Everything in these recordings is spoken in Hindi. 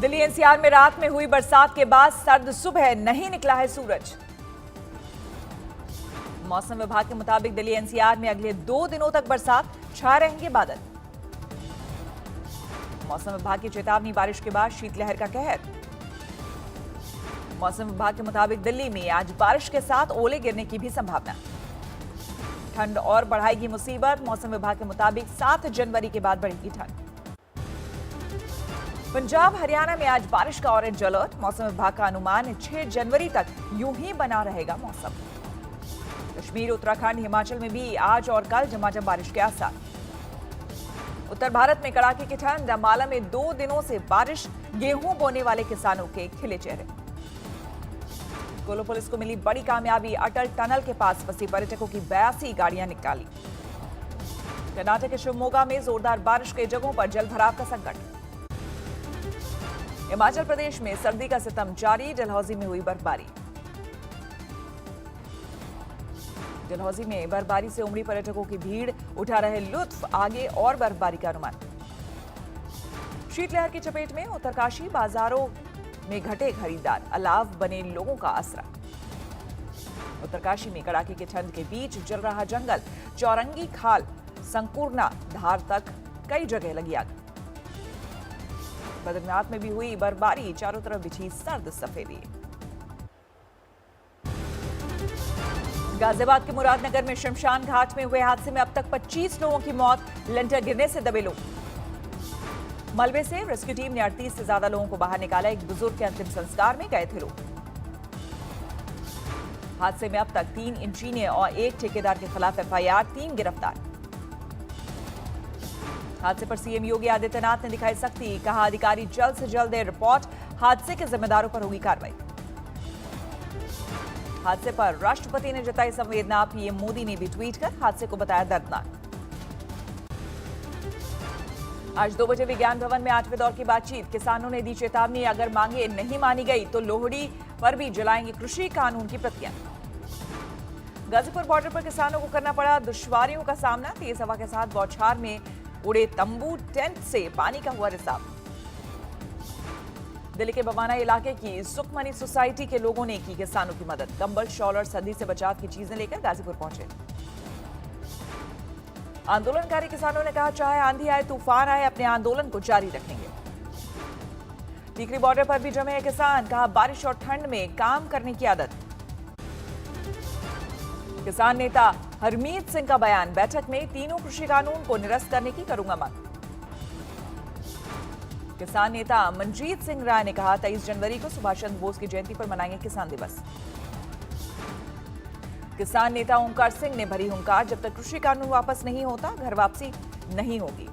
दिल्ली एनसीआर में रात में हुई बरसात के बाद सर्द सुबह नहीं निकला है सूरज। मौसम विभाग के मुताबिक दिल्ली एनसीआर में अगले 2 दिनों तक बरसात, छाए रहेंगे बादल। मौसम विभाग की चेतावनी, बारिश के बाद शीतलहर का कहर। मौसम विभाग के मुताबिक दिल्ली में आज बारिश के साथ ओले गिरने की भी संभावना। ठंड और बढ़ाएगी मुसीबत। मौसम विभाग के मुताबिक 7 जनवरी के बाद बढ़ेगी ठंड। पंजाब हरियाणा में आज बारिश का ऑरेंज अलर्ट। मौसम विभाग का अनुमान 6 जनवरी तक यूं ही बना रहेगा मौसम। कश्मीर, उत्तराखंड, हिमाचल में भी आज और कल झमाझम बारिश के आसार। उत्तर भारत में कड़ाके की ठंड। अंबाला में 2 दिनों से बारिश, गेहूं बोने वाले किसानों के खिले चेहरे। कोल्लू पुलिस को मिली बड़ी कामयाबी। अटल टनल के पास फंसी पर्यटकों की 82 गाड़ियां निकाली। कर्नाटक के शिवमोगा में जोरदार बारिश, कई जगहों पर जलभराव का संकट। हिमाचल प्रदेश में सर्दी का सितम जारी। डलहौजी में हुई बर्फबारी। डलहौजी में बर्फबारी से उमड़ी पर्यटकों की भीड़, उठा रहे लुत्फ। आगे और बर्फबारी का अनुमान। शीतलहर की चपेट में उत्तरकाशी, बाजारों में घटे खरीदार, अलाव बने लोगों का आसरा। उत्तरकाशी में कड़ाके की ठंड के बीच जल रहा जंगल। चौरंगी खाल, संकुर्ना धार तक कई जगह लगी आग। बद्रीनाथ में भी हुई बर्फबारी, चारों तरफ बिछी सर्द सफेदी। गाजियाबाद के मुरादनगर में शमशान घाट में हुए हादसे में अब तक 25 लोगों की मौत। लेंटर गिरने से दबे लोग। मलबे से रेस्क्यू टीम ने 38 से ज्यादा लोगों को बाहर निकाला। एक बुजुर्ग के अंतिम संस्कार में गए थे लोग। हादसे में अब तक 3 इंजीनियर और 1 ठेकेदार के खिलाफ एफआईआर, 3 गिरफ्तार। हादसे पर सीएम योगी आदित्यनाथ ने दिखाई सख्ती। कहा, अधिकारी जल्द से जल्द दे रिपोर्ट। हादसे के जिम्मेदारों पर होगी कार्रवाई। हादसे पर राष्ट्रपति ने जताई संवेदना। पीएम मोदी ने भी ट्वीट कर हादसे को बताया दर्दनाक। आज 2 बजे विज्ञान भवन में 8वें दौर की बातचीत। किसानों ने दी चेतावनी, अगर मांगे नहीं मानी गई तो लोहड़ी पर भी जलाएंगे कृषि कानून की प्रतियां। गाजीपुर बॉर्डर पर किसानों को करना पड़ा दुश्वारियों का सामना। तेज हवा के साथ बौछार में उड़े तंबू, टेंट से पानी का हुआ रिसाव। दिल्ली के बवाना इलाके की सुखमनी सोसाइटी के लोगों ने की किसानों की मदद। कंबल, शॉल और सर्दी से बचाव की चीजें लेकर गाजीपुर पहुंचे। आंदोलनकारी किसानों ने कहा, चाहे आंधी आए तूफान आए, अपने आंदोलन को जारी रखेंगे। टीकरी बॉर्डर पर भी जमे हैं किसान। कहा, बारिश और ठंड में काम करने की आदत। किसान नेता हरमीत सिंह का बयान, बैठक में तीनों कृषि कानून को निरस्त करने की करूंगा मांग। किसान नेता मनजीत सिंह राय ने कहा, 23 जनवरी को सुभाष चंद्र बोस की जयंती पर मनाएंगे किसान दिवस। किसान नेता ओंकार सिंह ने भरी हुंकार, जब तक कृषि कानून वापस नहीं होता घर वापसी नहीं होगी।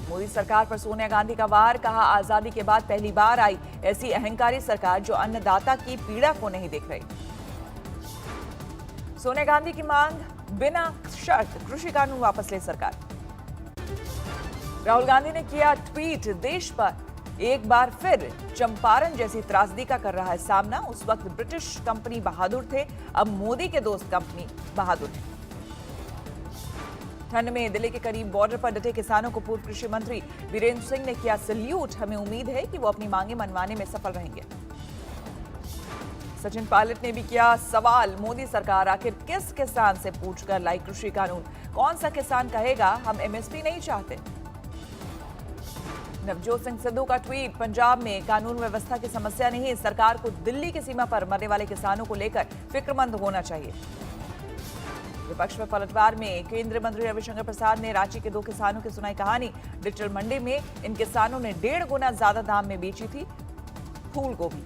मोदी सरकार पर सोनिया गांधी का वार। कहा, आजादी के बाद पहली बार आई ऐसी अहंकारी सरकार जो अन्नदाता की पीड़ा को नहीं देख रही। सोनिया गांधी की मांग, बिना शर्त कृषि कानून वापस ले सरकार। राहुल गांधी ने किया ट्वीट, देश पर एक बार फिर चंपारण जैसी त्रासदी का कर रहा है सामना। उस वक्त ब्रिटिश कंपनी बहादुर थे, अब मोदी के दोस्त कंपनी बहादुर है। ठंड में दिल्ली के करीब बॉर्डर पर डटे किसानों को पूर्व कृषि मंत्री वीरेंद्र सिंह ने किया सैल्यूट। हमें उम्मीद है कि वो अपनी मांगे मनवाने में सफल रहेंगे। सचिन पायलट ने भी किया सवाल, मोदी सरकार आखिर किस किसान से पूछकर लाई कृषि कानून? कौन सा किसान कहेगा हम एमएसपी नहीं चाहते? नवजोत सिंह सिद्धू का ट्वीट, पंजाब में कानून व्यवस्था की समस्या नहीं, सरकार को दिल्ली की सीमा पर मरने वाले किसानों को लेकर फिक्रमंद होना चाहिए। विपक्ष में पलटवार में केंद्रीय मंत्री रविशंकर प्रसाद ने रांची के 2 किसानों की सुनाई कहानी। डिजिटल मंडी में इन किसानों ने 1.5 गुना ज्यादा दाम में बेची थी फूल गोभी।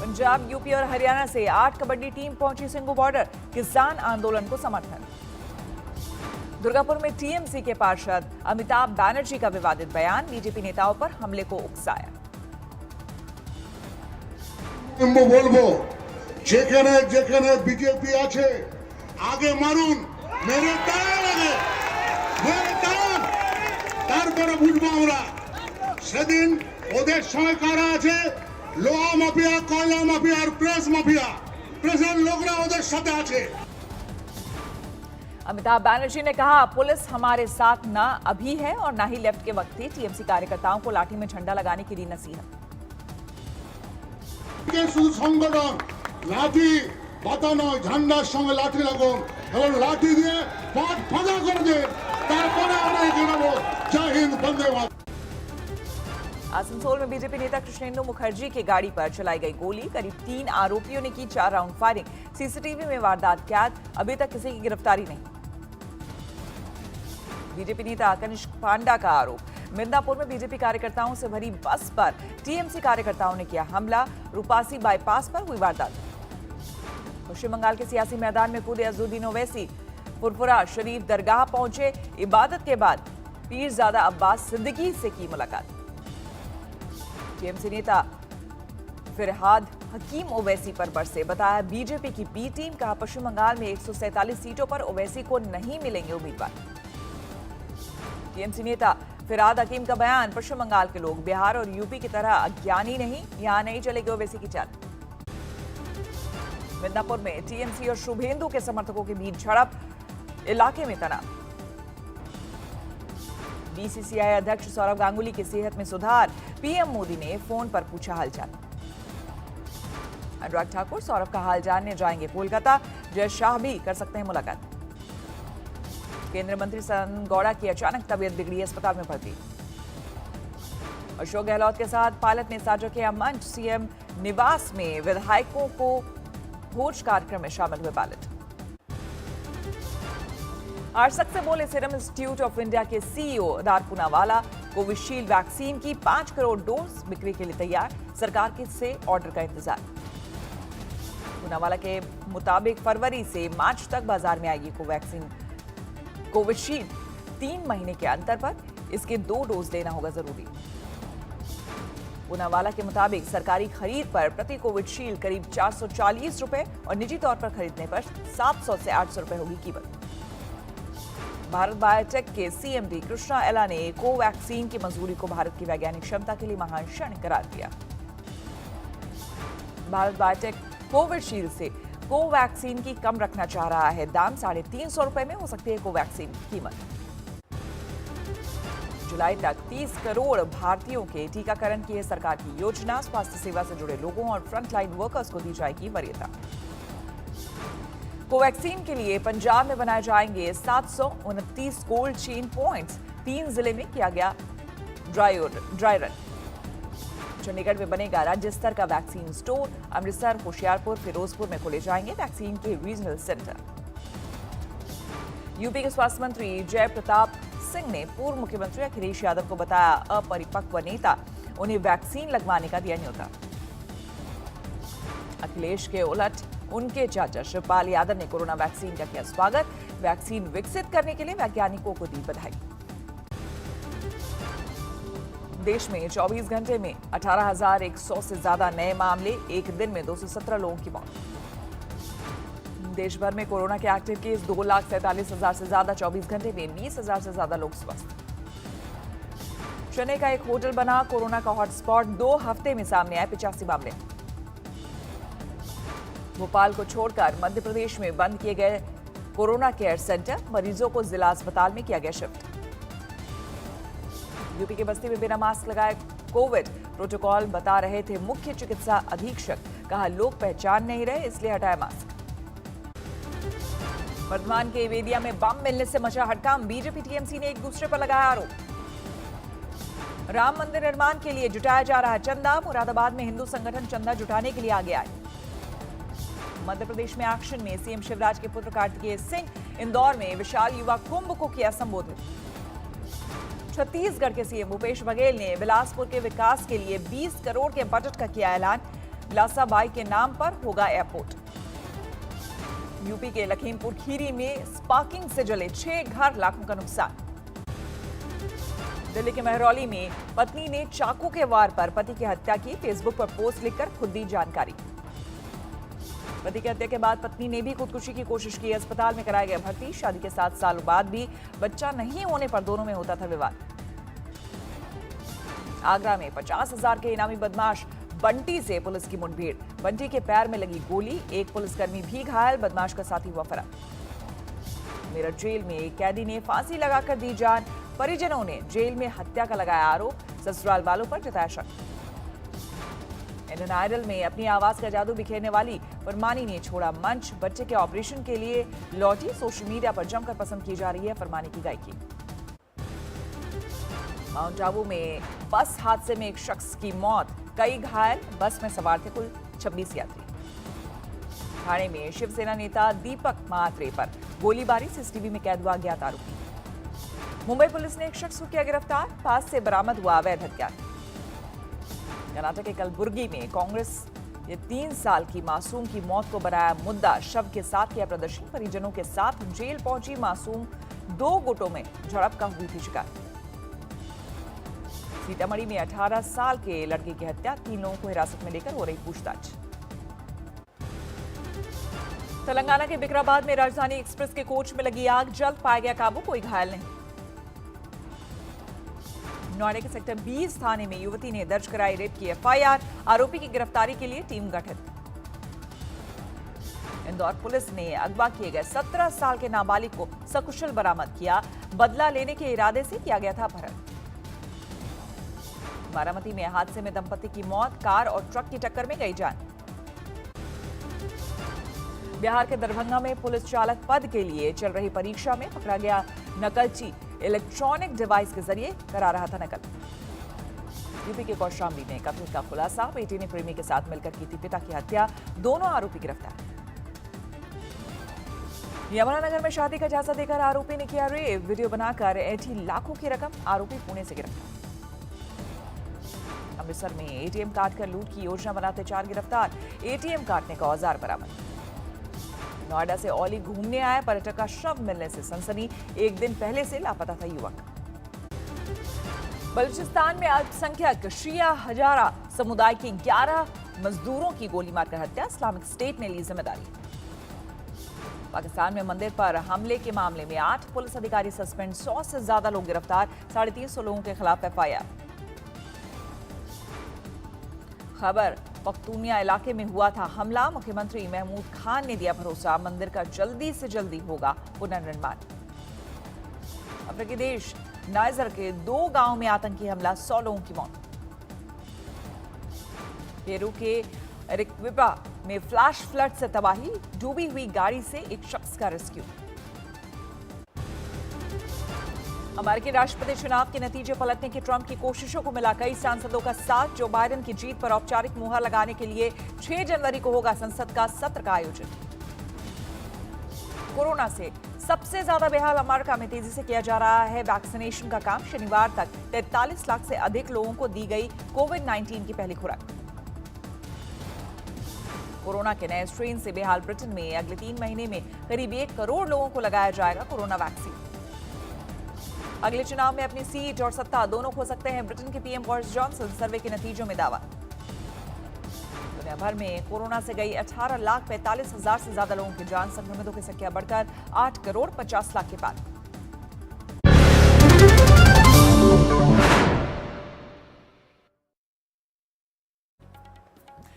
पंजाब, यूपी और हरियाणा से 8 कबड्डी टीम पहुंची सिंघू बॉर्डर। किसान आंदोलन को समर्थन। दुर्गापुर में टीएमसी के पार्षद अमिताभ बनर्जी का विवादित बयान। बीजेपी नेताओं पर हमले को उकसाया। যেখানে যেখানে বিজেপি আছে আগে মারুন, মেরে টান আগে মেরে টান, তারপরে বুঝবো আমরা সেদিন ওদের সময় কারা আছে। লোহা মাফিয়া, কয়লা মাফিয়া আর প্রেস মাফিয়া, প্রেসের লোকরা ওদের সাথে আছে। अमिताभ बैनर्जी ने कहा, पुलिस हमारे साथ ना अभी है और ना ही लेफ्ट के वक्त थी। टीएमसी कार्यकर्ताओं को लाठी में झंडा लगाने की दी नसीहत। संगठन लाठी पाता नয় झंडार संगे लाठी लाগুন এবং লাঠি দিয়ে পথ ফাঁকা করে দেন তারপরে আমরা জানাবো জয় হিंद বন্দে মাতরম। आसनसोल में बीजेपी नेता कृष्णेंदु मुखर्जी की गाड़ी पर चलाई गई गोली। करीब 3 आरोपियों ने की 4 राउंड फायरिंग। सीसीटीवी में वारदात कैद। अभी तक किसी की गिरफ्तारी नहीं। बीजेपी नेता कनिष्क पांडा का आरोप, मिदनापुर में बीजेपी कार्यकर्ताओं से भरी बस पर टीएमसी कार्यकर्ताओं ने किया हमला। रूपासी बाईपास पर हुई वारदात। पश्चिम बंगाल के सियासी मैदान में कूदे अजहरुद्दीन ओवैसी। फुरफुरा शरीफ दरगाह पहुंचे। इबादत के बाद पीरजादा अब्बास सिद्दीकी से की मुलाकात। टीएमसी नेता फिरहाद हकीम ओवैसी पर बरसे। बताया बीजेपी की बी टीम। कहा, पश्चिम बंगाल में 147 सीटों पर ओवैसी को नहीं मिलेंगे उम्मीदवार। टीएमसी नेता फिरहाद हकीम का बयान, पश्चिम बंगाल के लोग बिहार और यूपी की तरह अज्ञानी नहीं, यहां नहीं चलेगी ओवैसी की चाल। मिदनापुर में टीएमसी और शुभेंदु के समर्थकों के बीच झड़प। इलाके में तनाव। बीसीसीआई अध्यक्ष सौरव गांगुली की सेहत में सुधार। पीएम मोदी ने फोन पर पूछा हालचाल। अनुराग ठाकुर सौरव का हाल जानने जाएंगे कोलकाता। जय शाह भी कर सकते हैं मुलाकात। केंद्रीय मंत्री सदानंद गौड़ा की अचानक तबीयत बिगड़ी, अस्पताल में भर्ती। अशोक गहलोत के साथ पायलट ने साझा किया मंच। सीएम निवास में विधायकों को भोज कार्यक्रम में शामिल हुए पायलट। आज तक से बोले सीरम इंस्टीट्यूट ऑफ इंडिया के CEO Adar Poonawalla. Covishield vaccine की 5 करोड़ डोज बिक्री के लिए तैयार। सरकार के से ऑर्डर का इंतजार। पूनावाला के मुताबिक फरवरी से मार्च तक बाजार में आएगी कोवैक्सीन। कोविशील्ड 3 महीने के अंतर पर इसके 2 डोज लेना होगा जरूरी। पूनावाला के मुताबिक सरकारी खरीद पर प्रति कोविशील्ड करीब 440 रुपए और निजी तौर पर खरीदने पर 700 से 800 रुपए होगी कीमत। भारत बायोटेक के सीएमडी कृष्णा एला ने कोवैक्सीन की मंजूरी को भारत की वैज्ञानिक क्षमता के लिए महान क्षण करार दिया। भारत बायोटेक कोविशील्ड से कोवैक्सीन की कम रखना चाह रहा है दाम। 350 रुपए में हो सकती है कोवैक्सीन की कीमत। जुलाई तक 30 करोड़ भारतीयों के टीकाकरण की है सरकार की योजना। स्वास्थ्य सेवा से जुड़े लोगों और फ्रंटलाइन वर्कर्स को दी जाएगी वरीयता। कोवैक्सीन के लिए पंजाब में बनाए जाएंगे 729 कोल्ड चेन पॉइंट्स। 3 जिले में किया गया ड्राई रन। चंडीगढ़ में बनेगा राज्य स्तर का वैक्सीन स्टोर। अमृतसर, होशियारपुर, फिरोजपुर में खोले जाएंगे वैक्सीन के रीजनल सेंटर। यूपी के स्वास्थ्य मंत्री जयप्रताप सिंह ने पूर्व मुख्यमंत्री अखिलेश यादव को बताया अपरिपक्व नेता। उन्हें वैक्सीन लगवाने का दिया न्योता। अखिलेश के उलट उनके चाचा शिवपाल यादव ने कोरोना वैक्सीन का किया स्वागत। वैक्सीन विकसित करने के लिए वैज्ञानिकों को दी बधाई। देश में 24 घंटे में 18,100 से ज्यादा नए मामले। एक दिन में 217 लोगों की मौत। देश भर में कोरोना के एक्टिव केस 2,47,000 से ज्यादा। 24 घंटे में 20,000 से ज्यादा लोग स्वस्थ। चेन्नई का एक होटल बना कोरोना का हॉटस्पॉट। 2 हफ्ते में सामने आए 85 मामले। भोपाल को छोड़कर मध्य प्रदेश में बंद किए गए कोरोना केयर सेंटर। मरीजों को जिला अस्पताल में किया गया शिफ्ट। यूपी के बस्ती में बिना मास्क लगाए कोविड प्रोटोकॉल बता रहे थे मुख्य चिकित्सा अधीक्षक। कहा, लोग पहचान नहीं रहे इसलिए हटाया मास्क। वर्धमान के वेदिया में बम मिलने से मचा हड़कंप। बीजेपी टीएमसी ने एक दूसरे पर लगाया आरोप। राम मंदिर निर्माण के लिए जुटाया जा रहा चंदा। मुरादाबाद में हिंदू संगठन चंदा जुटाने के लिए आगे आए। मध्य प्रदेश में एक्शन में सीएम शिवराज के पुत्र कार्तिकेय सिंह। इंदौर में विशाल युवा कुंभ को किया संबोधित। छत्तीसगढ़ के सीएम भूपेश बघेल ने बिलासपुर के विकास के लिए 20 करोड़ के बजट का किया ऐलान। लासाबाई के नाम पर होगा एयरपोर्ट। यूपी के लखीमपुर खीरी में स्पार्किंग से जले 6 घर, लाखों का नुकसान। दिल्ली के महरौली में पत्नी ने चाकू के वार पर पति की हत्या की। फेसबुक पर पोस्ट लिखकर खुद दी जानकारी। पति की हत्या के बाद पत्नी ने भी खुदकुशी की कोशिश की। अस्पताल में कराया गया भर्ती। शादी के 7 सालों बाद भी बच्चा नहीं होने पर दोनों में होता था विवाद। आगरा में 50,000 के इनामी बदमाश बंटी से पुलिस की मुठभेड़। बंटी के पैर में लगी गोली। एक पुलिसकर्मी भी घायल। बदमाश का साथी हुआ फरार। मेरठ जेल में एक कैदी ने फांसी लगाकर दी जान। परिजनों ने जेल में हत्या का लगाया आरोप। ससुराल वालों पर जताया शक। इंडियन आइडल में अपनी आवाज का जादू बिखेरने वाली फरमानी ने छोड़ा मंच। बच्चे के ऑपरेशन के लिए लौटी। सोशल मीडिया पर जमकर पसंद की जा रही है फरमानी की गायकी। माउंट आबू में बस हादसे में एक शख्स की मौत, कई घायल। बस में सवार थे कुल 26 यात्री। ठाणे में शिवसेना नेता दीपक म्हात्रे पर गोलीबारी, सीसीटीवी में कैद हुआ अज्ञात आरोपी। मुंबई पुलिस ने एक शख्स को किया गिरफ्तार। पास से बरामद हुआ अवैध हथियार। कर्नाटक के कलबुर्गी में कांग्रेस ने 3 साल की मासूम की मौत को बनाया मुद्दा। शव के साथ किया प्रदर्शन। परिजनों के साथ जेल पहुंची मासूम 2 गुटों में झड़प का हुई थी शिकार। सीतामढ़ी में 18 साल के लड़के की हत्या, 3 लोगों को हिरासत में लेकर हो रही पूछताछ। तेलंगाना के बिकराबाद में राजधानी एक्सप्रेस के कोच में लगी आग, जल्द पाया गया काबू, कोई घायल नहीं। नोएडा के सेक्टर 20 थाने में युवती ने दर्ज कराई रेप की एफआईआर। आरोपी की गिरफ्तारी के लिए टीम गठित। इंदौर पुलिस ने अगवा किए गए 17 साल के नाबालिग को सकुशल बरामद किया। बदला लेने के इरादे से किया गया था अपहरण। बारामती में हादसे में दंपति की मौत, कार और ट्रक की टक्कर में गई जान। बिहार के दरभंगा में पुलिस चालक पद के लिए चल रही परीक्षा में पकड़ा गया नकलची। इलेक्ट्रॉनिक डिवाइस के जरिए करा रहा था नकल। यूपी के कौशाम्बी में कथित का खुलासा, बेटी ने प्रेमी के साथ मिलकर की थी पिता की हत्या। दोनों आरोपी गिरफ्तार। यमुनानगर में शादी का झांसा देकर आरोपी ने किया रेप, वीडियो बनाकर ऐठी लाखों की रकम। आरोपी पुणे से गिरफ्तार। अमृतसर में एटीएम काट कर लूट की योजना बनाते 4 गिरफ्तार। एटीएम काटने का औजार बरामद। नोएडा से औली घूमने आया पर्यटक का शव मिलने से सनसनी, 1 दिन पहले से लापता था युवक। बलूचिस्तान में अल्पसंख्यक शिया हजारा समुदाय के 11 मजदूरों की गोली मारकर हत्या, इस्लामिक स्टेट ने ली जिम्मेदारी। पाकिस्तान में मंदिर पर हमले के मामले में 8 पुलिस अधिकारी सस्पेंड, 100 से ज्यादा लोग गिरफ्तार, 350 लोगों के खिलाफ एफआईआर। खबर पख्तूनिया इलाके में हुआ था हमला, मुख्यमंत्री महमूद खान ने दिया भरोसा, मंदिर का जल्दी से जल्दी होगा पुनर्निर्माण। अफ्रीकी देश नाइजर के 2 गांव में आतंकी हमला, 100 लोगों की मौत। पेरू के एरिक्विपा में फ्लैश फ्लड से तबाही, डूबी हुई गाड़ी से एक शख्स का रेस्क्यू। अमेरिकी राष्ट्रपति चुनाव के नतीजे पलटने की ट्रंप की कोशिशों को मिला कई सांसदों का साथ। जो बाइडेन की जीत पर औपचारिक मुहर लगाने के लिए 6 जनवरी को होगा संसद का सत्र का आयोजन। कोरोना से सबसे ज्यादा बेहाल अमेरिका में तेजी से किया जा रहा है वैक्सीनेशन का काम। शनिवार तक 43 लाख से अधिक लोगों को दी गई कोविड-19 की पहली खुराक। कोरोना के नए स्ट्रेन से बेहाल ब्रिटेन में अगले 3 महीने में करीब 1 करोड़ लोगों को लगाया जाएगा कोरोना वैक्सीन। अगले चुनाव में अपनी सीट और सत्ता दोनों खो सकते हैं ब्रिटेन के पीएम बोरिस जॉनसन, सर्वे के नतीजों में दावा। दुनिया भर में कोरोना से गई 18,45,000 से ज्यादा लोगों की जान, संक्रमितों की संख्या बढ़कर 8 करोड़ 50 लाख के पार।